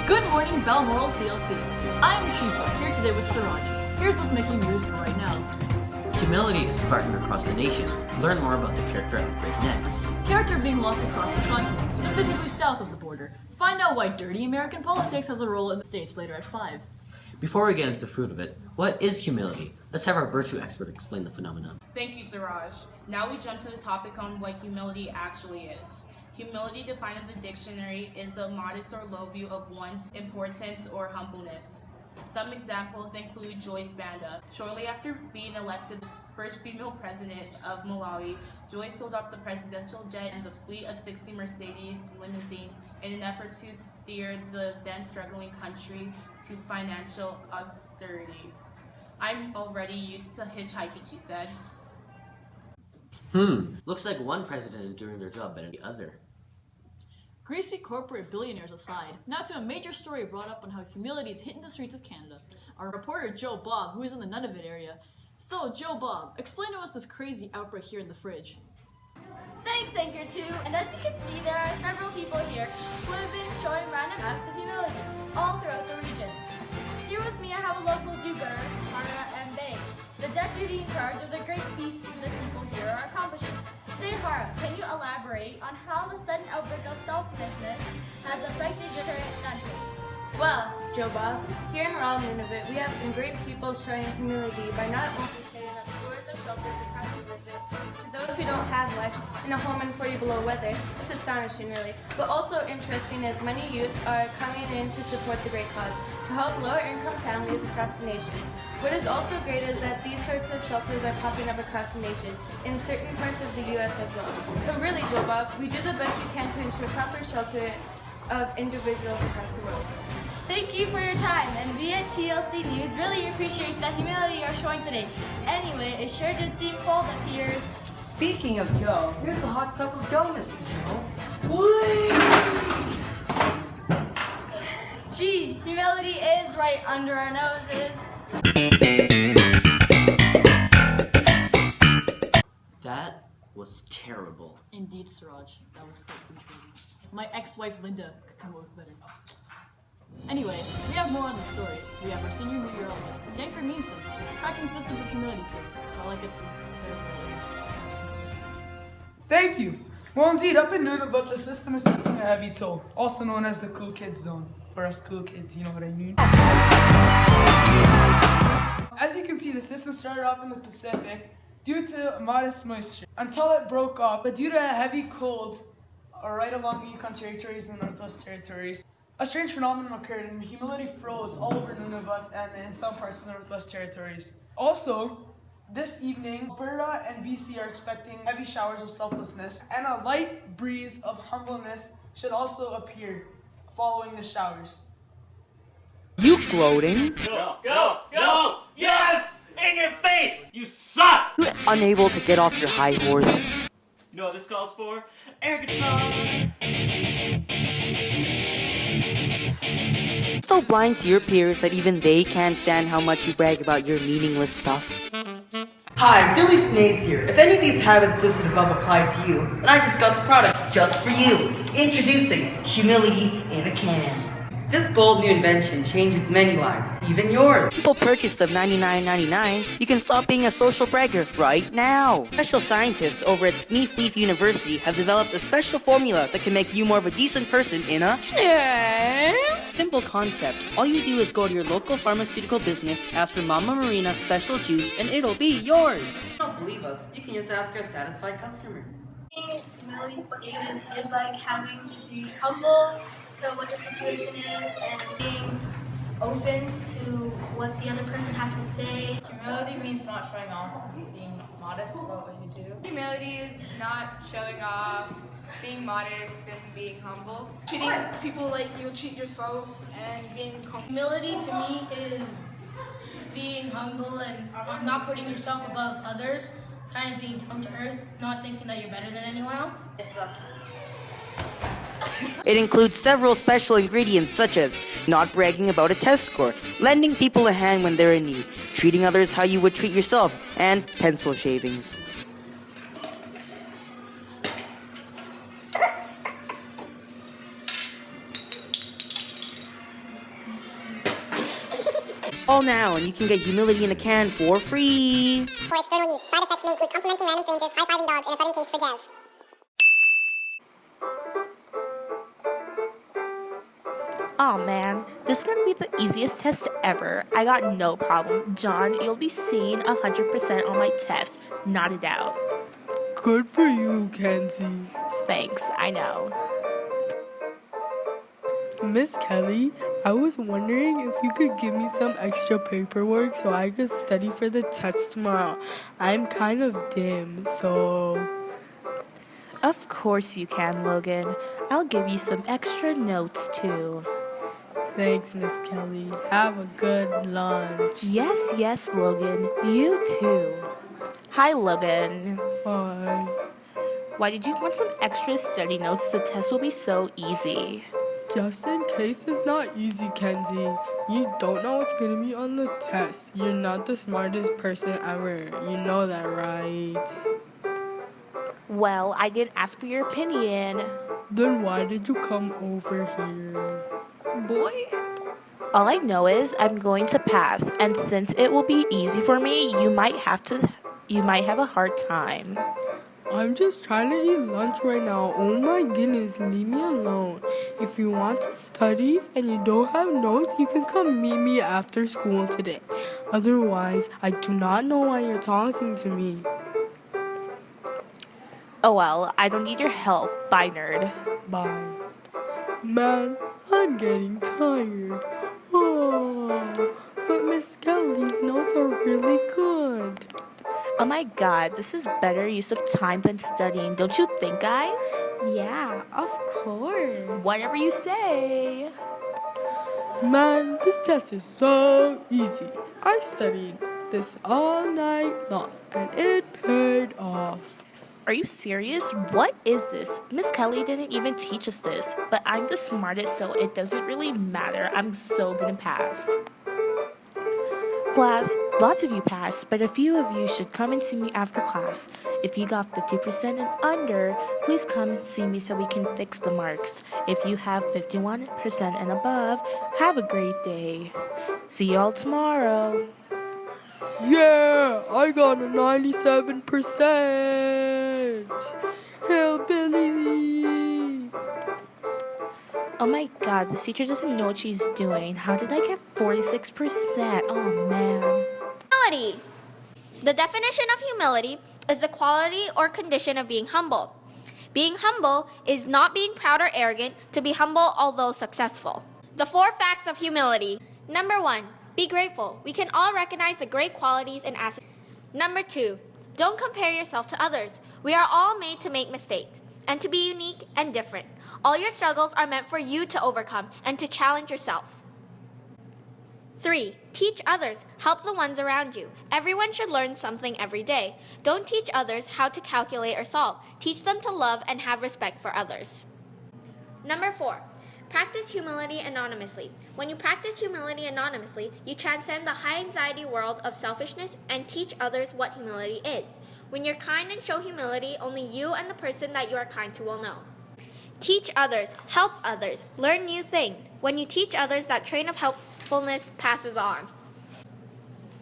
Good morning, Balmoral TLC. I'm Shifa, here today with Siraj. Here's what's making news right now. Humility is sparking across the nation. Learn more about the character outbreak next. Character being lost across the continent, specifically south of the border. Find out why dirty American politics has a role in the States later at 5. Before we get into the fruit of it, what is humility? Let's have our virtue expert explain the phenomenon. Thank you, Siraj. Now we jump to the topic on what humility actually is. Humility, defined in the dictionary, is a modest or low view of one's importance or humbleness. Some examples include Joyce Banda. Shortly after being elected the first female president of Malawi, Joyce sold off the presidential jet and the fleet of 60 Mercedes limousines in an effort to steer the then struggling country to financial austerity. I'm already used to hitchhiking, she said. Looks like one president is doing their job better than the other. Greasy corporate billionaires aside, now to a major story brought up on how humility is hitting the streets of Canada. Our reporter Joe Bob, who is in the Nunavut area. So, Joe Bob, explain to us this crazy outbreak here in the fridge. Thanks, Anchor 2. And as you can see, there are several people here who have been showing random acts of humility all throughout the region. Here with me, I have a local do-gooder, Mara M. Bay, the deputy in charge of the great feats the people here are accomplishing. Say, Hara, can you elaborate on how the sudden outbreak of selflessness has affected your current standpoint? Well, Joe Bob, here in rural Nunavut, we have some great people showing humility by not only setting up scores of shelters across Nunavut to those who don't have much in a home in 40 below weather. It's astonishing, really. But also interesting is many youth are coming in to support the great cause, to help lower-income families across the nation. What is also great is that these sorts of shelters are popping up across the nation, in certain parts of the U.S. as well. So really, Joe Bob, we do the best we can to ensure proper shelter of individuals across the world. Thank you for your time, and we at TLC News really appreciate the humility you're showing today. Anyway, it sure did seem cold up here. Speaking of Joe, here's the hot cup of Joe, Mr. Joe. Whee! Gee, humility is right under our noses. That was terrible. Indeed, Siraj, that was quite cringeworthy. My ex-wife Linda could come up with better. Anyway, we have more on the story. We have our senior meteorologist, Danker Meemson, tracking systems of humility for us. I like it, these terrible images. Thank you. Well, indeed, up in Nunavut, the system is taking a heavy toll, also known as the Cool Kids Zone. For us cool kids, you know what I mean? As you can see, the system started off in the Pacific due to modest moisture until it broke off, but due to a heavy cold right along the Yukon Territories and the Northwest Territories, a strange phenomenon occurred and humidity froze all over Nunavut and in some parts of the Northwest Territories. Also, this evening, Alberta and BC are expecting heavy showers of selflessness, and a light breeze of humbleness should also appear following the showers. You gloating? Go! Yes! In your face! You suck! You unable to get off your high horse? You know what this calls for? Air guitar! So blind to your peers that even they can't stand how much you brag about your meaningless stuff. Hi, Dilly Snays here. If any of these habits listed above apply to you, then I just got the product just for you. Introducing Humility in a Can. This bold new invention changes many lives, even yours. Simple purchase of $99.99, you can stop being a social bragger right now. Special scientists over at Smith University have developed a special formula that can make you more of a decent person in a simple concept. All you do is go to your local pharmaceutical business, ask for Mama Marina's special juice, and it'll be yours. If you don't believe us, you can just ask our satisfied customers. Being humiliated is like having to be humble to what the situation is and being open to what the other person has to say. Humility means not showing off, being modest about what you do. Humility is not showing off, being modest and being humble. Treating people like you treat yourself and being humble. Humility to me is being humble and not putting yourself above others. Kind of being down to earth, not thinking that you're better than anyone else. It sucks. It includes several special ingredients such as not bragging about a test score, lending people a hand when they're in need, treating others how you would treat yourself, and pencil shavings. Call now and you can get humility in a can for free. For external use, side effects may include complimenting random strangers, high-fiving dogs, and a sudden taste for jazz. Aw man, this is gonna be the easiest test ever. I got no problem. John, you'll be seeing 100% on my test. Not a doubt. Good for you, Kenzie. Thanks, I know. Miss Kelly, I was wondering if you could give me some extra paperwork so I could study for the test tomorrow. I'm kind of dim, so... Of course you can, Logan. I'll give you some extra notes too. Thanks, Miss Kelly. Have a good lunch. Yes, Logan. You too. Hi, Logan. Bye. Why did you want some extra study notes? The test will be so easy. Just in case it's not easy, Kenzie. You don't know what's gonna be on the test. You're not the smartest person ever. You know that, right? Well, I didn't ask for your opinion. Then why did you come over here? Boy. All I know is I'm going to pass, and since it will be easy for me, you might have a hard time. I'm just trying to eat lunch right now. Oh my goodness, leave me alone. If you want to study and you don't have notes, you can come meet me after school today. Otherwise, I do not know why you're talking to me. Oh well, I don't need your help. Bye, nerd. Bye. Man, I'm getting tired. Oh, but Miss Kelly's notes are really good. Oh my god, this is better use of time than studying, don't you think, guys? Yeah, of course. Whatever you say. Man, this test is so easy. I studied this all night long, and it paid off. Are you serious? What is this? Miss Kelly didn't even teach us this, but I'm the smartest, so it doesn't really matter. I'm so gonna pass. Class, lots of you passed, but a few of you should come and see me after class. If you got 50% and under, please come and see me so we can fix the marks. If you have 51% and above, have a great day. See y'all tomorrow. Yeah, I got a 97%. Hillbilly. Oh my god, this teacher doesn't know what she's doing. How did I get 46%? Oh man. Humility. The definition of humility is the quality or condition of being humble. Being humble is not being proud or arrogant. To be humble although successful. The 4 facts of humility. Number 1, be grateful. We can all recognize the great qualities and assets. Number 2, don't compare yourself to others. We are all made to make mistakes and to be unique and different. All your struggles are meant for you to overcome and to challenge yourself. 3, teach others. Help the ones around you. Everyone should learn something every day. Don't teach others how to calculate or solve. Teach them to love and have respect for others. Number 4, practice humility anonymously. When you practice humility anonymously, you transcend the high anxiety world of selfishness and teach others what humility is. When you're kind and show humility, only you and the person that you are kind to will know. Teach others, help others, learn new things. When you teach others, that train of helpfulness passes on.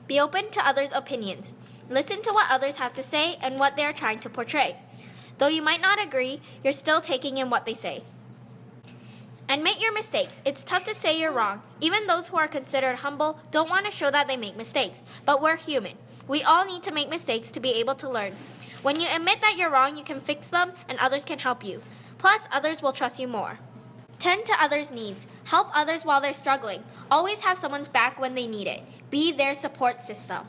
Be open to others' opinions. Listen to what others have to say and what they are trying to portray. Though you might not agree, you're still taking in what they say. Admit your mistakes. It's tough to say you're wrong. Even those who are considered humble don't want to show that they make mistakes. But we're human. We all need to make mistakes to be able to learn. When you admit that you're wrong, you can fix them and others can help you. Plus, others will trust you more. Tend to others' needs. Help others while they're struggling. Always have someone's back when they need it. Be their support system.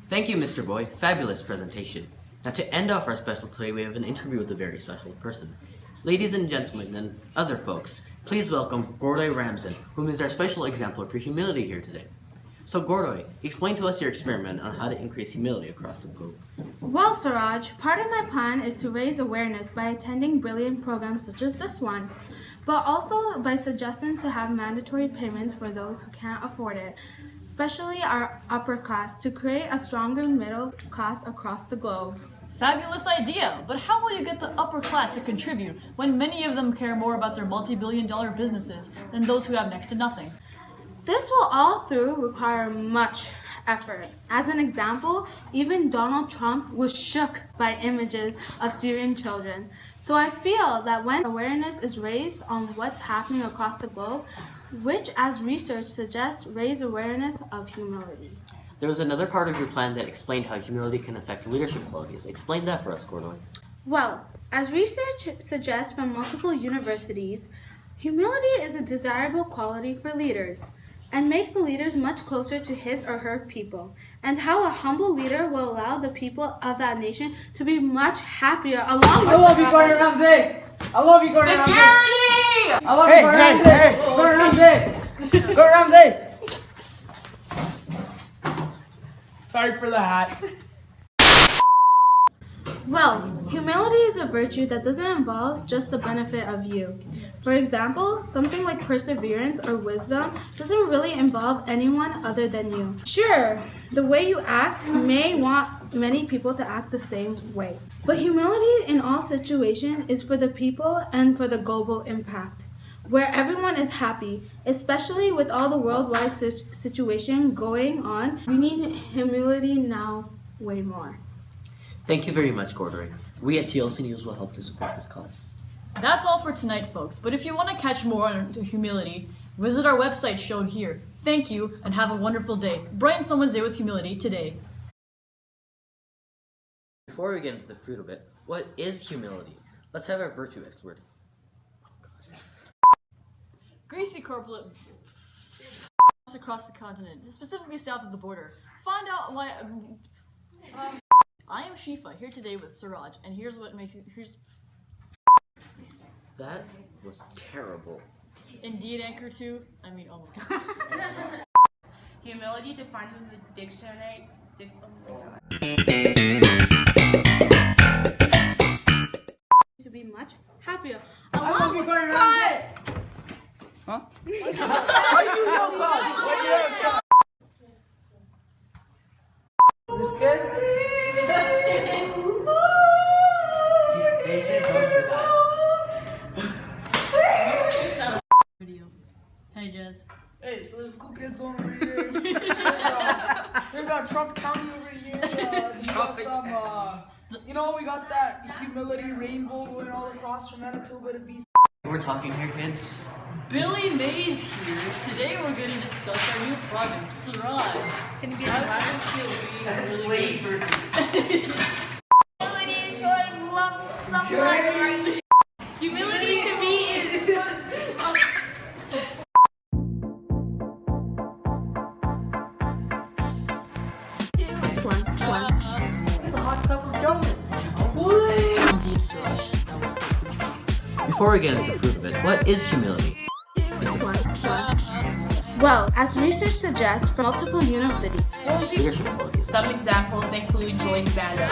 Thank you, Mr. Boy. Fabulous presentation. Now to end off our special today, we have an interview with a very special person. Ladies and gentlemen and other folks, please welcome Gordoy Ramzan, whom is our special exemplar for humility here today. So Gordoy, explain to us your experiment on how to increase humility across the globe. Well, Siraj, part of my plan is to raise awareness by attending brilliant programs such as this one, but also by suggesting to have mandatory payments for those who can't afford it, especially our upper class, to create a stronger middle class across the globe. Fabulous idea, but how will you get the upper class to contribute when many of them care more about their multi-billion-dollar businesses than those who have next to nothing? This will all through require much effort. As an example, even Donald Trump was shook by images of Syrian children. So I feel that when awareness is raised on what's happening across the globe, which as research suggests raise awareness of humility. There was another part of your plan that explained how humility can affect leadership qualities. Explain that for us, Gordon. Well, as research suggests from multiple universities, humility is a desirable quality for leaders and makes the leaders much closer to his or her people, and how a humble leader will allow the people of that nation to be much happier along with I love you, Gordon Ramsay! I love you, Gordon Ramsay! Security! I love you, Gordon Ramsay! Gordon Ramsay! Gordon Ramsay! Sorry for the hat. Well, humility is a virtue that doesn't involve just the benefit of you. For example, something like perseverance or wisdom doesn't really involve anyone other than you. Sure, the way you act may want many people to act the same way. But humility in all situations is for the people and for the global impact, where everyone is happy, especially with all the worldwide situation going on. We need humility now way more. Thank you very much, Gordon. We at TLC News will help to support this cause. That's all for tonight, folks. But if you want to catch more on humility, visit our website shown here. Thank you, and have a wonderful day. Brighten someone's day with humility today. Before we get into the fruit of it, what is humility? Let's have our virtue expert. Greasy corporate across the continent, specifically south of the border. Find out why. I am Shifa, here today with Siraj, and here's what makes That was terrible. Indeed, Anchor 2. I mean, oh my god. Humility defined in the dictionary. To be much happier. I love you, Gordon Ramsay! Huh? Why you know God? This good? They said don't do that. Video. Hey, Jez. Hey, so there's cool kids over here. There's a Trump County over here. We got some, we got that humility rainbow going all across from Manitoba to BC. We're talking here, kids. Billy Mays here. Today we're going to discuss our new project, Siraj. Can you get Humility is showing love to someone. Humility to me is Before we get into the fruit of it, what is humility? Well, as research suggests from multiple universities, Leadership qualities. Some examples include Joyce Banda.